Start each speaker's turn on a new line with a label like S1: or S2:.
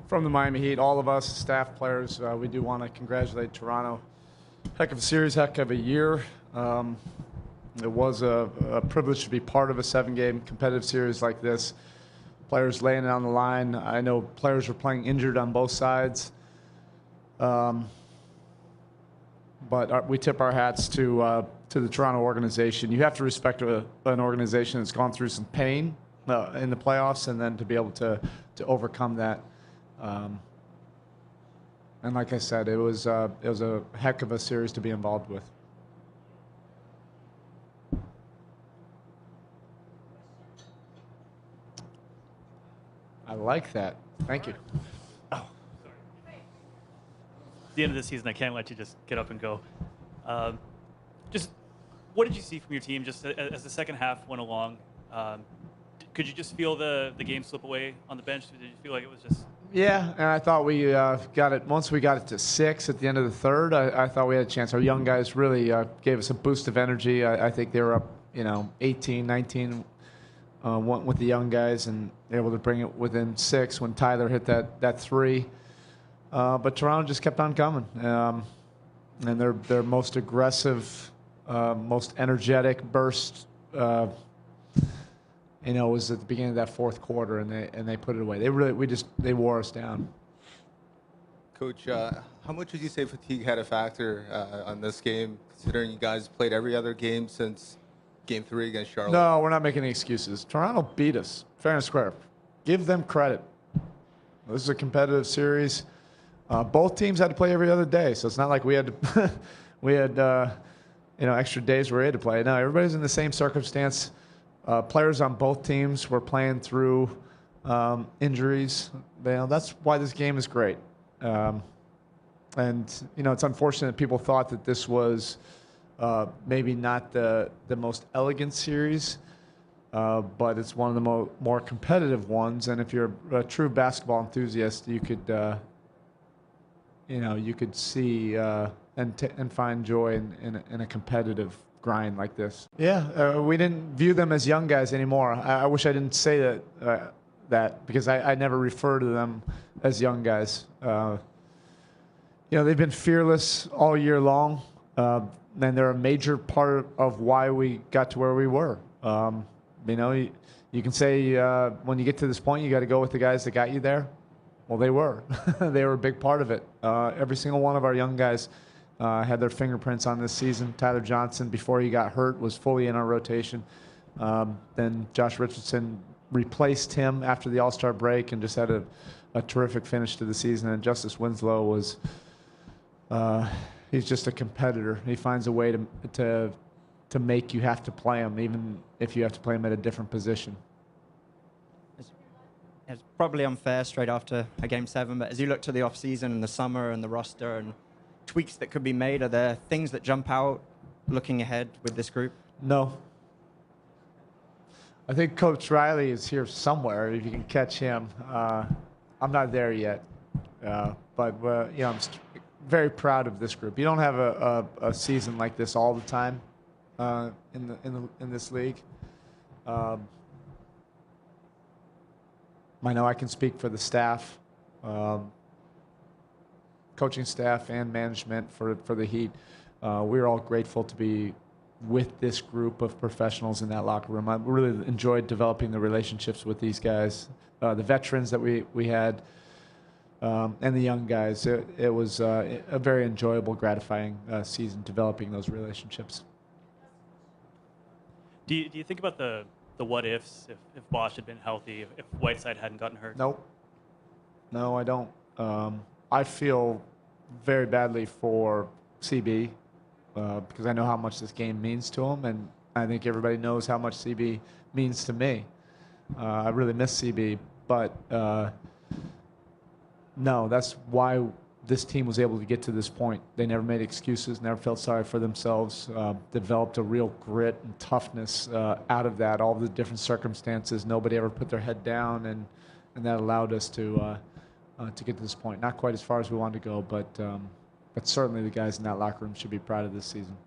S1: From the Miami Heat, all of us, staff players, we do want to congratulate Toronto. Heck of a series, heck of a year. It was a privilege to be part of a 7-game competitive series like this. Players laying it on the line. I know players were playing injured on both sides. But we tip our hats to the Toronto organization. You have to respect an organization that's gone through some pain in the playoffs, and then to be able to overcome that. And like I said, it was a heck of a series to be involved with. I like that. Thank you.
S2: Oh, sorry. At the end of the season, I can't let you just get up and go. Just what did you see from your team just as the second half went along? Could you just feel the game slip away on the bench? Did you feel like it was just...
S1: Yeah, and I thought we got it. Once we got it to 6 at the end of the third, I thought we had a chance. Our young guys really gave us a boost of energy. I think they were up, 18, 19 with the young guys, and able to bring it within 6 when Tyler hit that 3. But Toronto just kept on coming, and their most aggressive, most energetic burst. Was at the beginning of that fourth quarter, and they put it away. They wore us down.
S3: Coach, how much would you say fatigue had a factor on this game, considering you guys played every other game since Game 3 against Charlotte?
S1: No, we're not making any excuses. Toronto beat us, fair and square. Give them credit. This is a competitive series. Both teams had to play every other day, so it's not like we had extra days where we had to play. No, everybody's in the same circumstance. Players on both teams were playing through injuries. That's why this game is great. And it's unfortunate that people thought that this was maybe not the most elegant series, but it's one of the more competitive ones. And if you're a true basketball enthusiast, you could see and find joy in a competitive grind like this. Yeah, we didn't view them as young guys anymore. I wish I didn't say that because I never refer to them as young guys. They've been fearless all year long, and they're a major part of why we got to where we were. You can say when you get to this point, you got to go with the guys that got you there. Well, they were. They were a big part of it. Every single one of our young guys had their fingerprints on this season. Tyler Johnson, before he got hurt, was fully in our rotation. Then Josh Richardson replaced him after the All-Star break and just had a terrific finish to the season. And Justice Winslow was he's just a competitor. He finds a way to make you have to play him, even if you have to play him at a different position.
S4: It's probably unfair straight after a Game 7, but as you look to the off-season and the summer and the roster and tweaks that could be made, are there things that jump out looking ahead with this group?
S1: No. I think Coach Riley is here somewhere, if you can catch him. I'm not there yet, but I'm very proud of this group. You don't have a season like this all the time in this league. I know I can speak for the staff. Coaching staff and management for the Heat. We're all grateful to be with this group of professionals in that locker room. I really enjoyed developing the relationships with these guys, the veterans that we had, and the young guys. It was a very enjoyable, gratifying season developing those relationships.
S2: Do you think about the what ifs if Bosch had been healthy, if Whiteside hadn't gotten hurt?
S1: Nope. No, I don't. I feel very badly for CB because I know how much this game means to him, and I think everybody knows how much CB means to me. I really miss CB, but no, that's why this team was able to get to this point. They never made excuses, never felt sorry for themselves, developed a real grit and toughness out of that, all the different circumstances. Nobody ever put their head down, and that allowed us to get to this point. Not quite as far as we wanted to go, but certainly the guys in that locker room should be proud of this season.